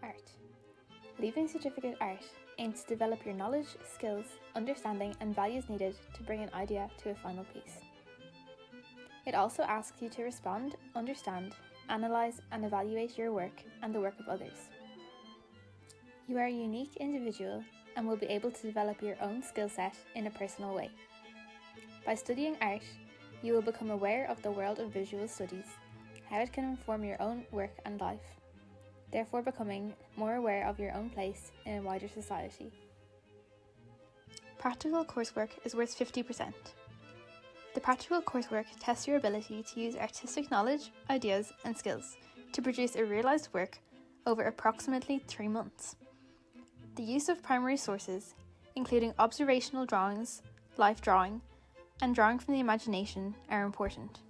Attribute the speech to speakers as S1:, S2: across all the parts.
S1: Art. Leaving Certificate Art aims to develop your knowledge, skills, understanding and values needed to bring an idea to a final piece. It also asks you to respond, understand, analyse and evaluate your work and the work of others. You are a unique individual and will be able to develop your own skill set in a personal way. By studying art, you will become aware of the world of visual studies, how it can inform your own work and life, therefore becoming more aware of your own place in a wider society. Practical coursework is worth 50%. The practical coursework tests your ability to use artistic knowledge, ideas and skills to produce a realised work over approximately 3 months. The use of primary sources, including observational drawings, life drawing, and drawing from the imagination, are important.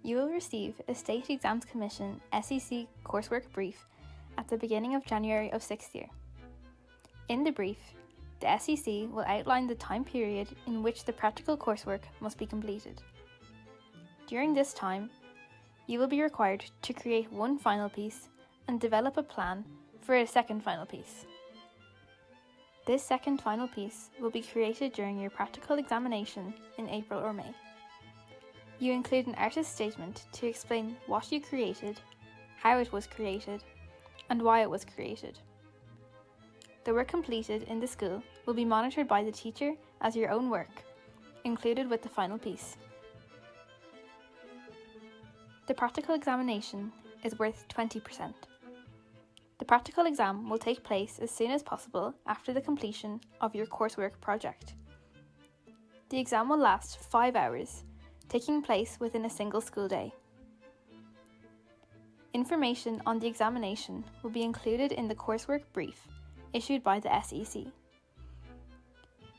S1: You will receive a State Exams Commission SEC coursework brief at the beginning of January of 6th year. In the brief, the SEC will outline the time period in which the practical coursework must be completed. During this time, you will be required to create one final piece and develop a plan for a second final piece. This second final piece will be created during your practical examination in April or May. You include an artist statement to explain what you created, how it was created, and why it was created. The work completed in the school will be monitored by the teacher as your own work, included with the final piece. The practical examination is worth 20%. The practical exam will take place as soon as possible after the completion of your coursework project. The exam will last 5 hours, taking place within a single school day. Information on the examination will be included in the coursework brief issued by the SEC.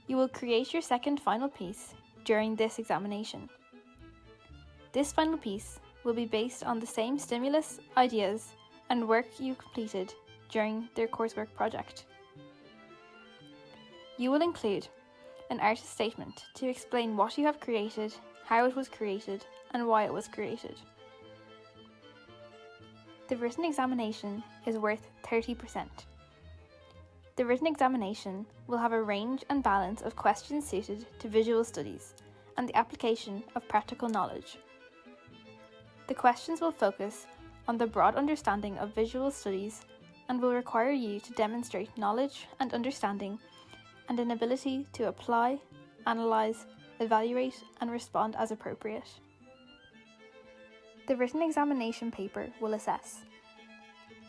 S1: You will create your second final piece during this examination. This final piece will be based on the same stimulus, ideas, and work you completed during their coursework project. You will include an artist statement to explain what you have created, how it was created, and why it was created. The written examination is worth 30%. The written examination will have a range and balance of questions suited to visual studies and the application of practical knowledge. The questions will focus on the broad understanding of visual studies and will require you to demonstrate knowledge and understanding and an ability to apply, analyse, evaluate and respond as appropriate. The written examination paper will assess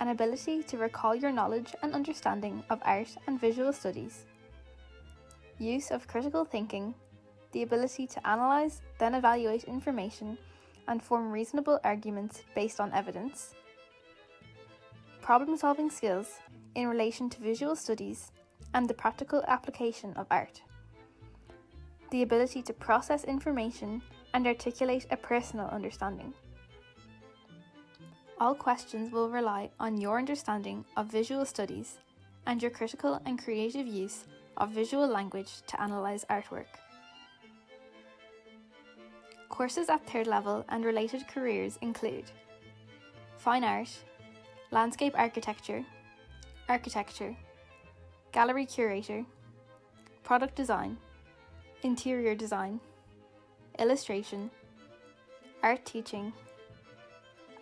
S1: an ability to recall your knowledge and understanding of art and visual studies, use of critical thinking, the ability to analyse, then evaluate information and form reasonable arguments based on evidence, problem-solving skills in relation to visual studies and the practical application of art, the ability to process information and articulate a personal understanding. All questions will rely on your understanding of visual studies and your critical and creative use of visual language to analyse artwork. Courses at third level and related careers include Fine Art, Landscape Architecture, Architecture, Gallery Curator, Product Design, Interior Design, Illustration, Art Teaching,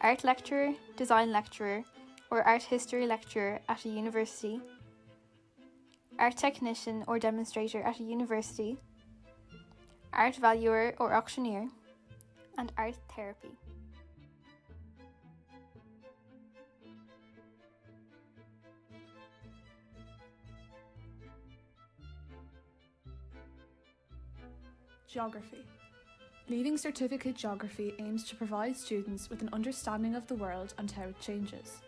S1: Art Lecturer, Design Lecturer, or Art History Lecturer at a university, Art Technician or Demonstrator at a university, Art Valuer or Auctioneer, and Art Therapy.
S2: Geography. Leaving Certificate Geography aims to provide students with an understanding of the world and how it changes.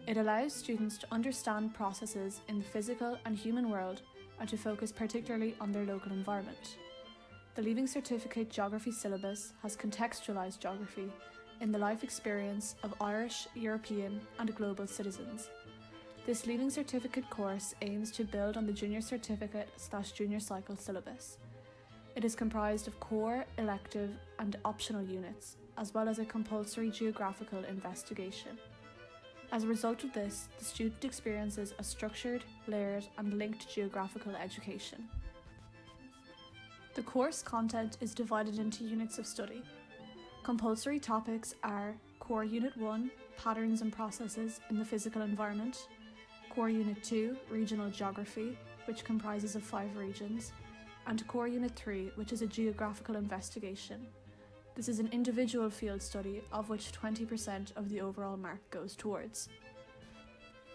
S2: It allows students to understand processes in the physical and human world and to focus particularly on their local environment. The Leaving Certificate Geography syllabus has contextualised geography in the life experience of Irish, European and global citizens. This Leaving Certificate course aims to build on the Junior Certificate/Junior Cycle syllabus. It is comprised of core, elective and optional units, as well as a compulsory geographical investigation. As a result of this, the student experiences a structured, layered, and linked geographical education. The course content is divided into units of study. Compulsory topics are Core Unit 1, Patterns and Processes in the Physical Environment, Core Unit 2, Regional Geography, which comprises of 5 regions, and Core Unit 3, which is a geographical investigation. This is an individual field study of which 20% of the overall mark goes towards.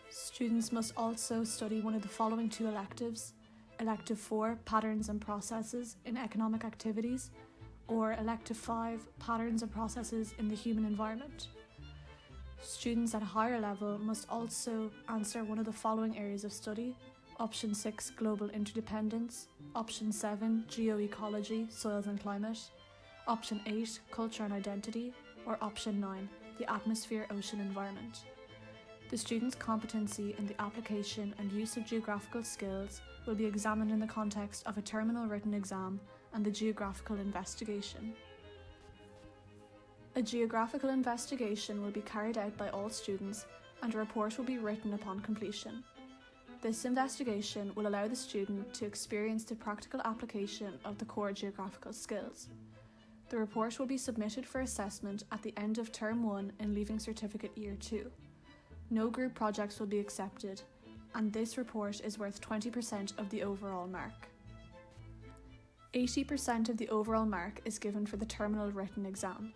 S2: Students must also study one of the following 2 electives: Elective 4, Patterns and Processes in Economic Activities, or Elective 5, Patterns and Processes in the Human Environment. Students at a higher level must also answer one of the following areas of study: Option 6, Global Interdependence, Option 7, Geoecology, Soils and Climate, Option 8, Culture and Identity, or Option 9, the Atmosphere, Ocean Environment. The student's competency in the application and use of geographical skills will be examined in the context of a terminal written exam and the geographical investigation. A geographical investigation will be carried out by all students and a report will be written upon completion. This investigation will allow the student to experience the practical application of the core geographical skills. The report will be submitted for assessment at the end of Term 1 in Leaving Certificate Year 2. No group projects will be accepted, and this report is worth 20% of the overall mark. 80% of the overall mark is given for the terminal written exam.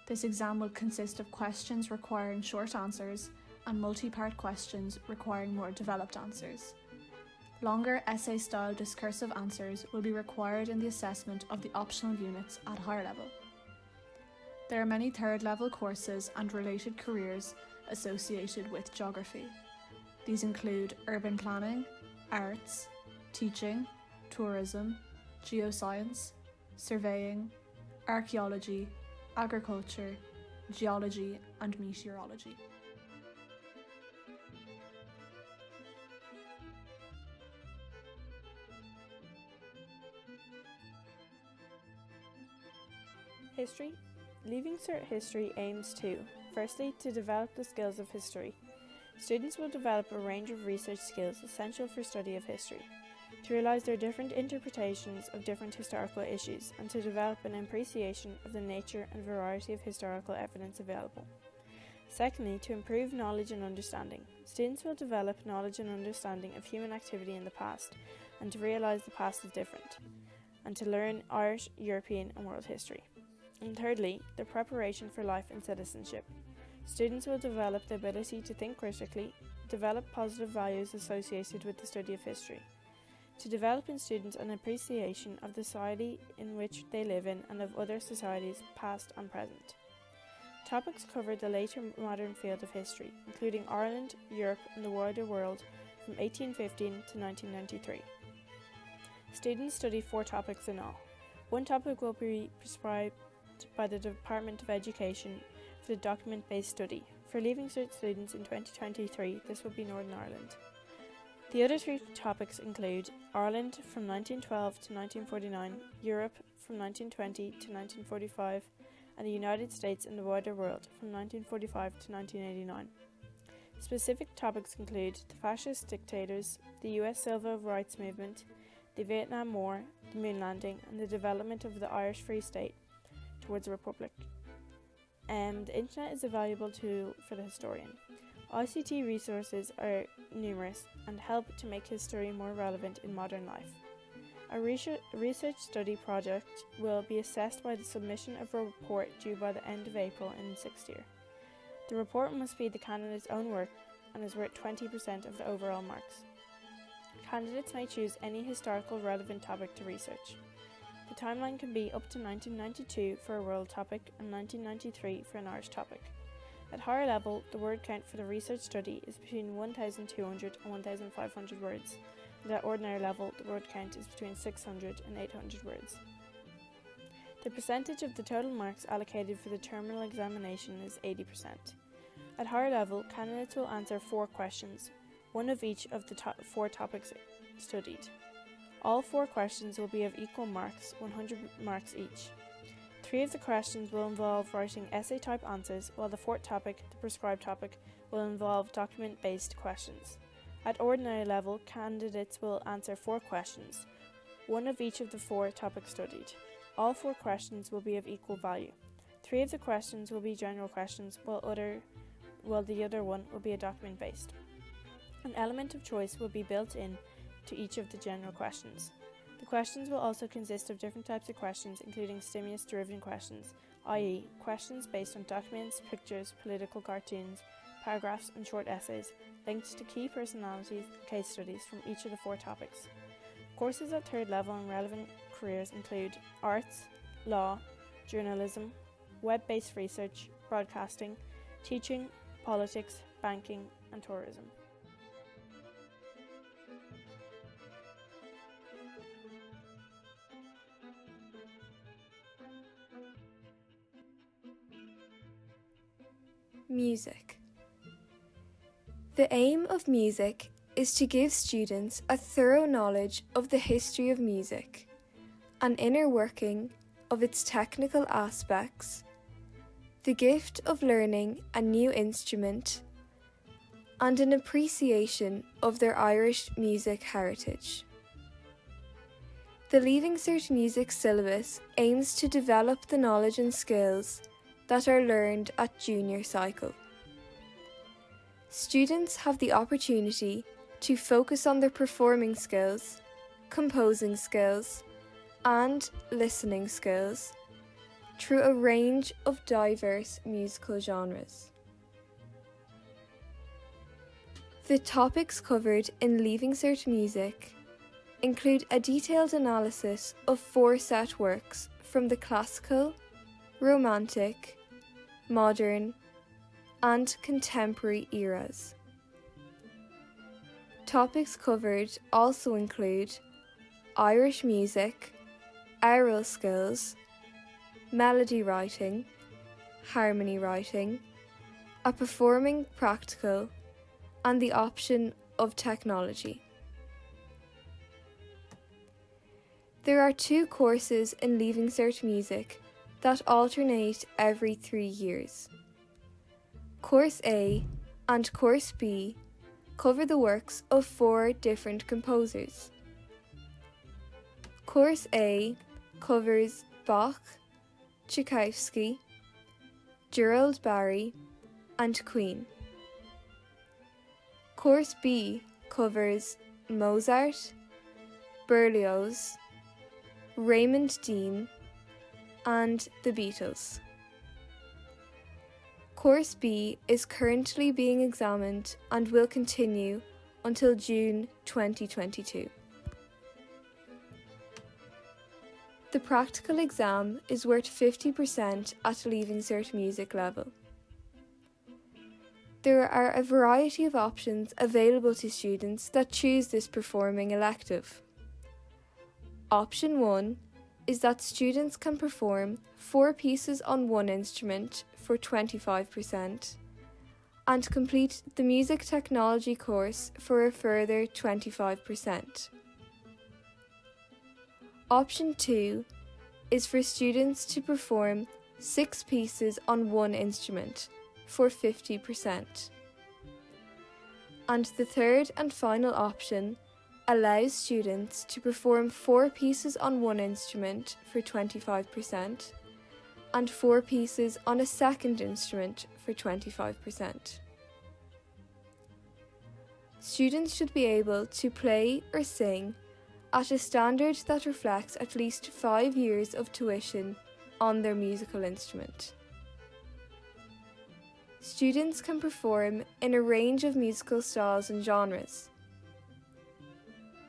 S2: This exam will consist of questions requiring short answers and multi-part questions requiring more developed answers. Longer essay-style discursive answers will be required in the assessment of the optional units at higher level. There are many third-level courses and related careers associated with geography. These include urban planning, arts, teaching, tourism, geoscience, surveying, archaeology, agriculture, geology, and meteorology.
S3: History. Leaving Cert History aims to, firstly, to develop the skills of history. Students will develop a range of research skills essential for study of history, to realise their different interpretations of different historical issues, and to develop an appreciation of the nature and variety of historical evidence available. Secondly, to improve knowledge and understanding. Students will develop knowledge and understanding of human activity in the past, and to realise the past is different, and to learn Irish, European and world history. And thirdly, the preparation for life and citizenship. Students will develop the ability to think critically, develop positive values associated with the study of history, to develop in students an appreciation of the society in which they live in and of other societies, past and present. Topics cover the later modern field of history, including Ireland, Europe and the wider world from 1815 to 1993. Students study 4 topics in all. One topic will be prescribed by the Department of Education for the document-based study. For Leaving Cert students in 2023, this will be Northern Ireland. The other 3 topics include Ireland from 1912 to 1949, Europe from 1920 to 1945, and the United States and the wider world from 1945 to 1989. Specific topics include the fascist dictators, the US Civil Rights Movement, the Vietnam War, the moon landing, and the development of the Irish Free State towards a republic. The internet is a valuable tool for the historian. ICT resources are numerous and help to make history more relevant in modern life. A research study project will be assessed by the submission of a report due by the end of April in 6th year. The report must be the candidate's own work and is worth 20% of the overall marks. Candidates may choose any historical relevant topic to research. The timeline can be up to 1992 for a world topic and 1993 for an Irish topic. At higher level, the word count for the research study is between 1,200 and 1,500 words, and at ordinary level, the word count is between 600 and 800 words. The percentage of the total marks allocated for the terminal examination is 80%. At higher level, candidates will answer 4 questions, one of each of the 4 topics studied. All 4 questions will be of equal marks, 100 marks each. 3 of the questions will involve writing essay-type answers, while the 4th topic, the prescribed topic, will involve document-based questions. At ordinary level, candidates will answer 4 questions, one of each of the 4 topics studied. All 4 questions will be of equal value. 3 of the questions will be general questions, while the other one will be a document-based. An element of choice will be built in to each of the general questions. The questions will also consist of different types of questions, including stimulus-driven questions, i.e., questions based on documents, pictures, political cartoons, paragraphs and short essays, linked to key personalities and case studies from each of the 4 topics. Courses at 3rd level and relevant careers include arts, law, journalism, web-based research, broadcasting, teaching, politics, banking and tourism.
S4: Music. The aim of music is to give students a thorough knowledge of the history of music, an inner working of its technical aspects, the gift of learning a new instrument, and an appreciation of their Irish music heritage. The Leaving Cert Music syllabus aims to develop the knowledge and skills that are learned at junior cycle. Students have the opportunity to focus on their performing skills, composing skills, and listening skills through a range of diverse musical genres. The topics covered in Leaving Cert Music include a detailed analysis of 4 set works from the classical, romantic, modern, and contemporary eras. Topics covered also include Irish music, aural skills, melody writing, harmony writing, a performing practical, and the option of technology. There are 2 courses in Leaving Cert Music that alternate every 3 years. Course A and Course B cover the works of 4 different composers. Course A covers Bach, Tchaikovsky, Gerald Barry, and Queen. Course B covers Mozart, Berlioz, Raymond Dean, and the Beatles. Course B is currently being examined and will continue until June 2022. The practical exam is worth 50% at Leaving Cert Music level. There are a variety of options available to students that choose this performing elective. Option 1 is that students can perform 4 pieces on one instrument for 25% and complete the music technology course for a further 25%. Option 2 is for students to perform 6 pieces on one instrument for 50%. And the third and final option allows students to perform 4 pieces on one instrument for 25% and 4 pieces on a second instrument for 25%. Students should be able to play or sing at a standard that reflects at least 5 years of tuition on their musical instrument. Students can perform in a range of musical styles and genres.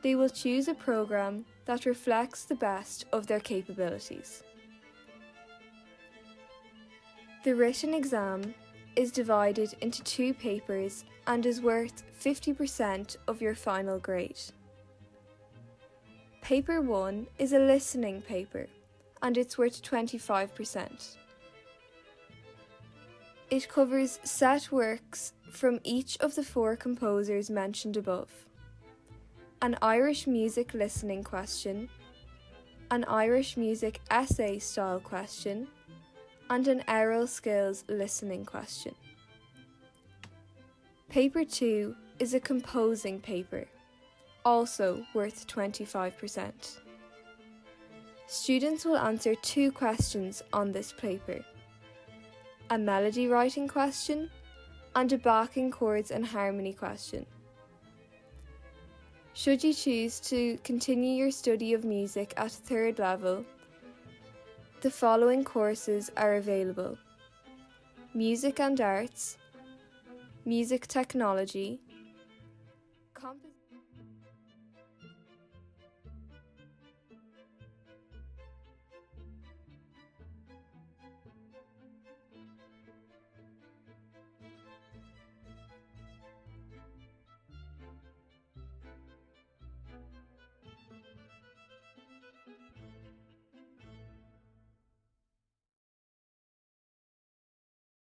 S4: They will choose a programme that reflects the best of their capabilities. The written exam is divided into 2 papers and is worth 50% of your final grade. Paper 1 is a listening paper and it's worth 25%. It covers set works from each of the 4 composers mentioned above, an Irish music listening question, an Irish music essay style question, and an oral skills listening question. Paper 2 is a composing paper, also worth 25%. Students will answer 2 questions on this paper: a melody writing question and a backing chords and harmony question. Should you choose to continue your study of music at 3rd level, the following courses are available: Music and Arts, Music Technology,